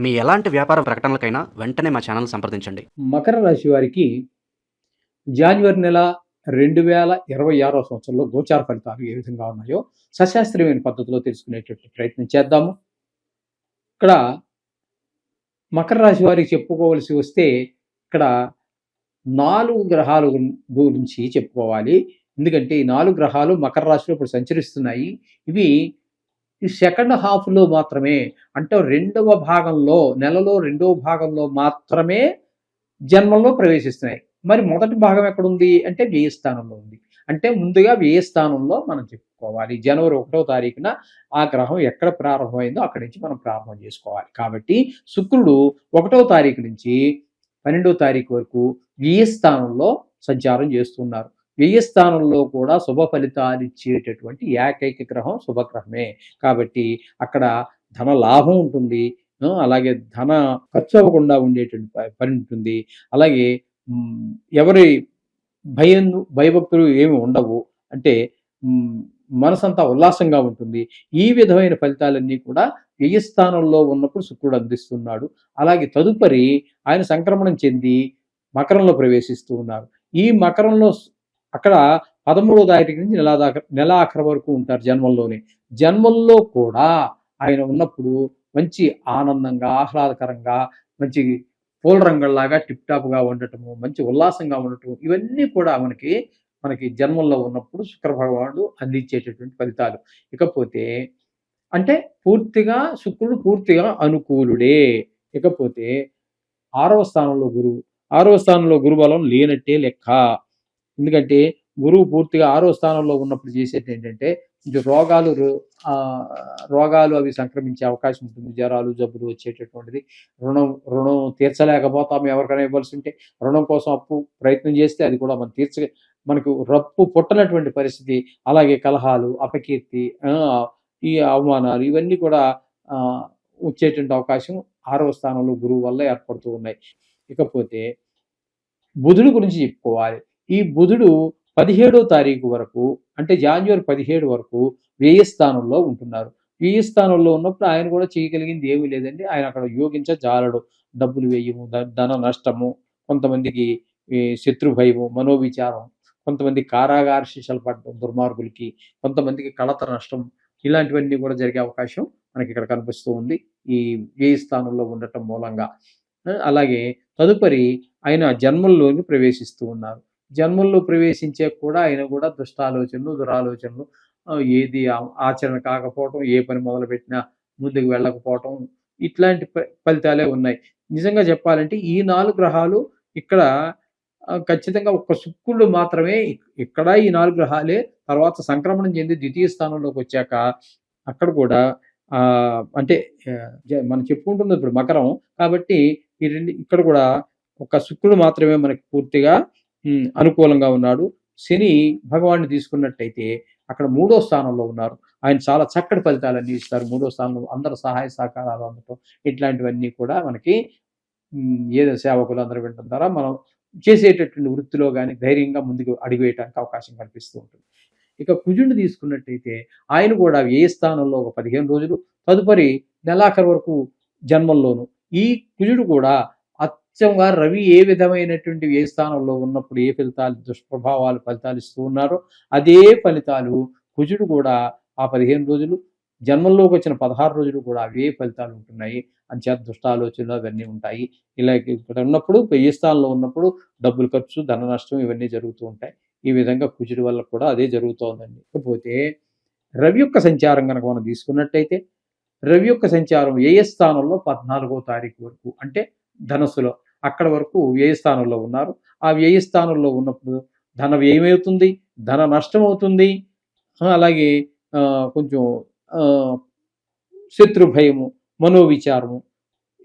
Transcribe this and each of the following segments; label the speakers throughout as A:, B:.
A: మీ ఎలాంటి వ్యాపార ప్రకటనలకైనా వెంటనే మా ఛానల్ సంప్రదించండి.
B: మకర రాశి వారికి జాన్వరి నెల 2026 సంవత్సరంలో గోచార ఫలితాలు ఏ విధంగా ఉన్నాయో సశాస్త్రీయమైన పద్ధతిలో తెలుసుకునేటటువంటి ప్రయత్నం చేద్దాము. ఇక్కడ మకర రాశి వారికి చెప్పుకోవలసి వస్తే ఇక్కడ 4 గ్రహాల గురించి చెప్పుకోవాలి. ఎందుకంటే ఈ 4 గ్రహాలు మకర రాశిలో ఇప్పుడు సంచరిస్తున్నాయి. ఇవి ఈ సెకండ్ హాఫ్లో మాత్రమే, అంటే నెలలో రెండవ భాగంలో మాత్రమే జన్మంలో ప్రవేశిస్తున్నాయి. మరి మొదటి భాగం ఎక్కడుంది అంటే వ్యయ స్థానంలో ఉంది. అంటే ముందుగా వ్యయ స్థానంలో మనం చెప్పుకోవాలి. జనవరి 1వ తారీఖున ఆ గ్రహం ఎక్కడ ప్రారంభమైందో అక్కడి నుంచి మనం ప్రారంభం చేసుకోవాలి. కాబట్టి శుక్రుడు 1వ తారీఖు నుంచి 12వ తారీఖు వరకు వ్యయ స్థానంలో సంచారం చేస్తున్నారు. వ్యయ స్థానంలో కూడా శుభ ఫలితాలు ఇచ్చేటటువంటి ఏకైక గ్రహం శుభగ్రహమే. కాబట్టి అక్కడ ధన లాభం ఉంటుంది, అలాగే ధన ఖర్చు అవ్వకుండా ఉండేటువంటి పని ఉంటుంది. అలాగే ఎవరి భయభక్తులు ఏమి ఉండవు. అంటే మనసంతా ఉల్లాసంగా ఉంటుంది. ఈ విధమైన ఫలితాలన్నీ కూడా వ్యయస్థానంలో ఉన్నప్పుడు శుక్రుడు అందిస్తున్నాడు. అలాగే తదుపరి ఆయన సంక్రమణం చెంది మకరంలో ప్రవేశిస్తూ ఉన్నారు. ఈ మకరంలో అక్కడ 13వ తారీఖు నుంచి నెల ఆఖరి వరకు ఉంటారు జన్మంలోనే. జన్మంలో కూడా ఆయన ఉన్నప్పుడు మంచి ఆనందంగా, ఆహ్లాదకరంగా, మంచి పూల రంగుల్లాగా టిప్ టాప్గా ఉండటము, మంచి ఉల్లాసంగా ఉండటము, ఇవన్నీ కూడా మనకి జన్మంలో ఉన్నప్పుడు శుక్ర భగవానుడు అందించేటటువంటి ఫలితాలు. ఇకపోతే అంటే శుక్రుడు పూర్తిగా అనుకూలుడే. ఇకపోతే 6వ స్థానంలో గురువు. 6వ స్థానంలో గురుబలం లేనట్టే లెక్క. ఎందుకంటే గురువు పూర్తిగా 6వ స్థానంలో ఉన్నప్పుడు చేసేది ఏంటంటే రోగాలు అవి సంక్రమించే అవకాశం ఉంటుంది. జ్వరాలు, జబ్బులు వచ్చేటటువంటిది. రుణం తీర్చలేకపోతాము. ఎవరికైనా ఇవ్వాల్సి ఉంటే రుణం కోసం ప్రయత్నం చేస్తే అది కూడా మనకు రప్పు పుట్టనటువంటి పరిస్థితి. అలాగే కలహాలు, అపకీర్తి, ఈ అవమానాలు ఇవన్నీ కూడా వచ్చేటువంటి అవకాశం 6వ స్థానంలో గురువు వల్ల ఏర్పడుతూ ఉన్నాయి. ఇకపోతే బుధుడు గురించి చెప్పుకోవాలి. ఈ బుధుడు 17వ తారీఖు వరకు, అంటే జనవరి 17 వరకు వ్యయ స్థానంలో ఉంటున్నారు. వ్యయ స్థానంలో ఉన్నప్పుడు ఆయన కూడా చేయగలిగింది ఏమీ లేదండి. ఆయన అక్కడ యోగించజాలడు. డబ్బులు వ్యయము, ధన నష్టము, కొంతమందికి శత్రు భయము, మనోవిచారం, కొంతమంది కారాగార శిక్షలు పడడం దుర్మార్గులకి, కొంతమందికి కళత నష్టం, ఇలాంటివన్నీ కూడా జరిగే అవకాశం మనకి ఇక్కడ కనిపిస్తూ ఉంది ఈ వ్యయ స్థానంలో ఉండటం మూలంగా. అలాగే తదుపరి ఆయన జన్మంలోకి ప్రవేశిస్తూ ఉన్నారు. జన్మంలో ప్రవేశించే కూడా ఆయన కూడా దుష్టాలోచనలు, దురాలోచనలు, ఏది ఆచరణ కాకపోవటం, ఏ పని మొదలుపెట్టినా ముందుకు వెళ్ళకపోవటం, ఇట్లాంటి ఫలితాలే ఉన్నాయి. నిజంగా చెప్పాలంటే ఈ 4 గ్రహాలు ఇక్కడ ఖచ్చితంగా ఒక్క శుక్రుడు మాత్రమే ఇక్కడ ఈ 4 గ్రహాలే తర్వాత సంక్రమణం చెంది ద్వితీయ స్థానంలోకి వచ్చాక అక్కడ కూడా అంటే మనం చెప్పుకుంటుంది ఇప్పుడు మకరం కాబట్టి ఇక్కడ కూడా ఒక శుక్రుడు మాత్రమే మనకి పూర్తిగా అనుకూలంగా ఉన్నాడు. శని భగవాన్ని తీసుకున్నట్టయితే అక్కడ 3వ స్థానంలో ఉన్నారు. ఆయన చాలా చక్కటి ఫలితాలన్నీ ఇస్తారు. 3వ స్థానంలో అందరూ సహాయ సహకారాలు అందటం, ఇట్లాంటివన్నీ కూడా మనకి ఏదో సేవకులు అందరూ వినడం ద్వారా మనం చేసేటటువంటి వృత్తిలో కానీ ధైర్యంగా ముందుకు అడుగువేయడానికి అవకాశం కల్పిస్తూ ఉంటుంది. ఇక కుజుడిని తీసుకున్నట్టయితే ఆయన కూడా వ్యయ స్థానంలో ఒక 15 రోజులు, తదుపరి నెలాఖరు వరకు జన్మంలోను. ఈ కుజుడు కూడా అచ్చంగా రవి ఏ విధమైనటువంటి వ్యయ స్థానంలో ఉన్నప్పుడు ఏ ఫలితాలు ఇస్తూ ఉన్నారో అదే ఫలితాలు కుజుడు కూడా ఆ 15 రోజులు, జన్మంలోకి వచ్చిన 16 రోజులు కూడా అవే ఫలితాలు ఉంటున్నాయి. అంచేత దుష్టాలోచనలు అవన్నీ ఉంటాయి. ఇలా ఇక్కడ ఉన్నప్పుడు వ్యయ స్థానంలో ఉన్నప్పుడు డబ్బులు ఖర్చు, ధన నష్టం ఇవన్నీ జరుగుతూ ఉంటాయి. ఈ విధంగా కుజుడి వల్ల కూడా అదే జరుగుతోందండి. ఇకపోతే రవి యొక్క సంచారం కనుక మనం తీసుకున్నట్టయితే రవి యొక్క సంచారం వ్యయ స్థానంలో 14వ తారీఖు వరకు, అంటే ధనస్సులో అక్కడ వరకు వ్యయ స్థానంలో ఉన్నారు. ఆ వ్యయ స్థానంలో ఉన్నప్పుడు ధన వ్యయమవుతుంది, ధన నష్టం అవుతుంది. అలాగే కొంచెం శత్రు భయము, మనోవిచారము,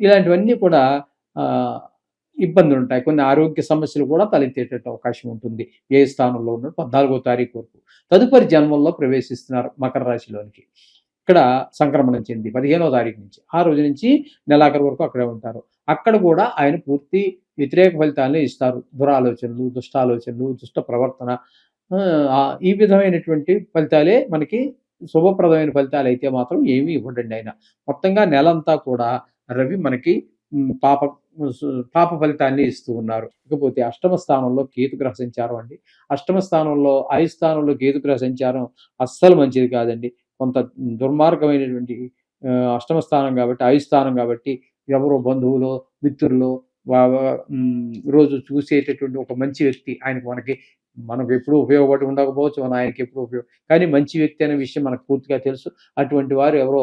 B: ఇలాంటివన్నీ కూడా ఇబ్బందులు ఉంటాయి. కొన్ని ఆరోగ్య సమస్యలు కూడా తలెత్తేటట్టు అవకాశం ఉంటుంది వ్యయ స్థానంలో ఉన్న 14వ తారీఖు వరకు. తదుపరి జన్మంలో ప్రవేశిస్తున్నారు మకర రాశిలోనికి. ఇక్కడ సంక్రమణం చెంది 15వ తారీఖు నుంచి ఆ రోజు నుంచి నెలాఖరు వరకు అక్కడే ఉంటారు. అక్కడ కూడా ఆయన పూర్తి వ్యతిరేక ఫలితాలనే ఇస్తారు. దురాలోచనలు, దుష్టాలోచనలు, దుష్ట ప్రవర్తన, ఈ విధమైనటువంటి ఫలితాలే మనకి శుభప్రదమైన ఫలితాలు అయితే మాత్రం ఏమీ ఇవ్వడండి ఆయన. మొత్తంగా నెలంతా కూడా రవి మనకి పాప పాప ఫలితాన్ని ఇస్తూ ఉన్నారు. ఇకపోతే అష్టమ స్థానంలో కేతుగ్రహ సంచారం అండి. అష్టమ స్థానంలో ఆయు స్థానంలో కేతుగ్రహ సంచారం అస్సలు మంచిది కాదండి. కొంత దుర్మార్గమైనటువంటి అష్టమ స్థానం కాబట్టి, ఆయు స్థానం కాబట్టి ఎవరో బంధువులో, మిత్రులో రోజు చూసేటటువంటి ఒక మంచి వ్యక్తి మనకు ఎప్పుడూ ఉపయోగపడి ఉండకపోవచ్చు. ఆయనకి ఎప్పుడు కానీ మంచి వ్యక్తి అనే విషయం మనకు పూర్తిగా తెలుసు. అటువంటి వారు ఎవరో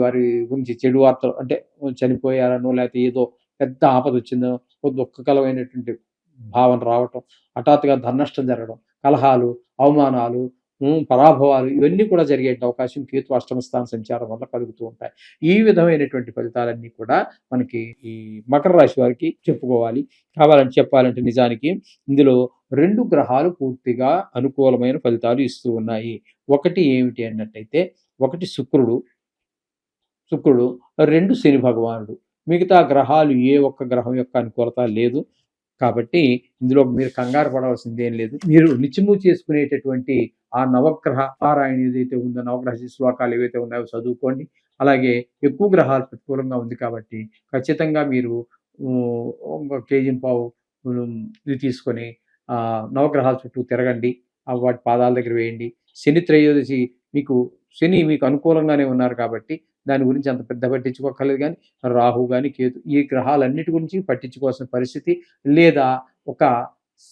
B: వారి గురించి చెడు వార్తలు అంటే చనిపోయారనో, లేకపోతే ఏదో పెద్ద ఆపద వచ్చిందో, దుఃఖకరమైనటువంటి భావన రావటం, హఠాత్తుగా ధననష్టం జరగడం, కలహాలు, అవమానాలు, పరాభవాలు ఇవన్నీ కూడా జరిగే అవకాశం కేతు అష్టమ స్థాన సంచారం వల్ల కలుగుతూ ఉంటాయి. ఈ విధమైనటువంటి ఫలితాలన్నీ కూడా మనకి ఈ మకర రాశి వారికి చెప్పుకోవాలి. చెప్పాలంటే నిజానికి ఇందులో 2 గ్రహాలు పూర్తిగా అనుకూలమైన ఫలితాలు ఇస్తూ ఉన్నాయి. ఒకటి ఏమిటి అన్నట్టయితే, ఒకటి శుక్రుడు, 2 శని భగవానుడు. మిగతా గ్రహాలు ఏ ఒక్క గ్రహం యొక్క అనుకూలత లేదు. కాబట్టి ఇందులో మీరు కంగారు పడవలసిందేం లేదు. మీరు నిత్యము చేసుకునేటటువంటి ఆ నవగ్రహ పారాయణ ఏదైతే ఉందో, నవగ్రహ శ్లోకాలు ఏవైతే ఉన్నాయో చదువుకోండి. అలాగే ఎక్కువ గ్రహాలు ప్రతికూలంగా ఉంది కాబట్టి ఖచ్చితంగా మీరు ఒక కేజీంపావు ఇది తీసుకొని నవగ్రహాల చుట్టూ తిరగండి. వాటి పాదాల దగ్గర వేయండి. శని త్రయోదశి శని మీకు అనుకూలంగానే ఉన్నారు కాబట్టి దాని గురించి అంత పెద్ద పట్టించుకోకర్లేదు. కానీ రాహు కానీ కేతు ఈ గ్రహాలన్నిటి గురించి పట్టించుకోవాల్సిన పరిస్థితి లేదా ఒక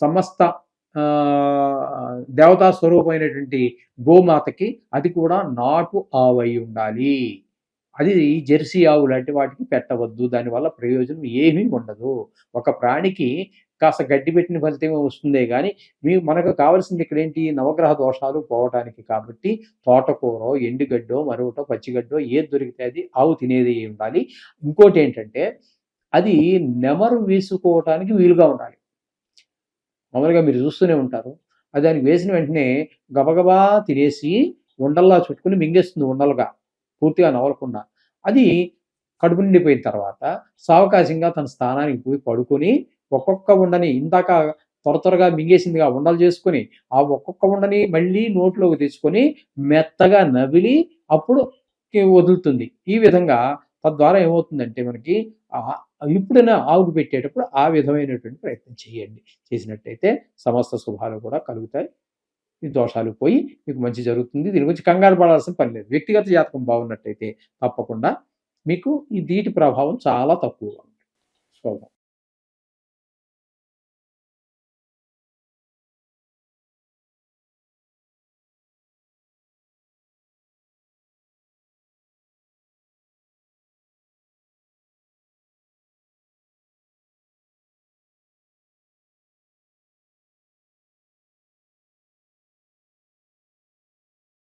B: సమస్త దేవతా స్వరూపమైనటువంటి గోమాతకి అది కూడా నాటు ఆవై ఉండాలి. అది జెర్సీ ఆవు లాంటి వాటికి పెట్టవద్దు. దానివల్ల ప్రయోజనం ఏమీ ఉండదు. ఒక ప్రాణికి కాస్త గడ్డి పెట్టిన ఫలితమే వస్తుందే కానీ మనకు కావాల్సింది ఇక్కడ ఏంటి, నవగ్రహ దోషాలు పోవటానికి. కాబట్టి తోటకూరో, ఎండుగడ్డో, మరొకటో, పచ్చిగడ్డో ఏది దొరికితే అది ఆవు తినేది ఉండాలి. ఇంకోటి ఏంటంటే అది నెమరు వేసుకోవటానికి వీలుగా ఉండాలి. మామూలుగా మీరు చూస్తూనే ఉంటారు, అది దానికి వేసిన వెంటనే గబగబా తినేసి ఉండల్లా చుట్టుకుని మింగేస్తుంది, ఉండలుగా పూర్తిగా నవలకుండా. అది కడుపు నిండిపోయిన తర్వాత సావకాశంగా తన స్థానానికి పోయి పడుకొని ఒక్కొక్క ఉండని ఇందాక త్వరగా మింగేసిందిగా ఉండలు చేసుకొని ఆ ఒక్కొక్క ఉండని మళ్ళీ నోట్లోకి తెచ్చుకొని మెత్తగా నవిలి అప్పుడు వదులుతుంది. ఈ విధంగా తద్వారా ఏమవుతుందంటే మనకి ఎప్పుడైనా ఆవుకు పెట్టేటప్పుడు ఆ విధమైనటువంటి ప్రయత్నం చేయండి. చేసినట్టయితే సమస్త శుభాలు కూడా కలుగుతాయి. ఈ దోషాలు పోయి మీకు మంచి జరుగుతుంది. దీని గురించి కంగారు పడాల్సిన పని లేదు. వ్యక్తిగత జాతకం బాగున్నట్టయితే తప్పకుండా మీకు ఈ దీటి ప్రభావం చాలా తక్కువగా ఉంటుంది. శుభం.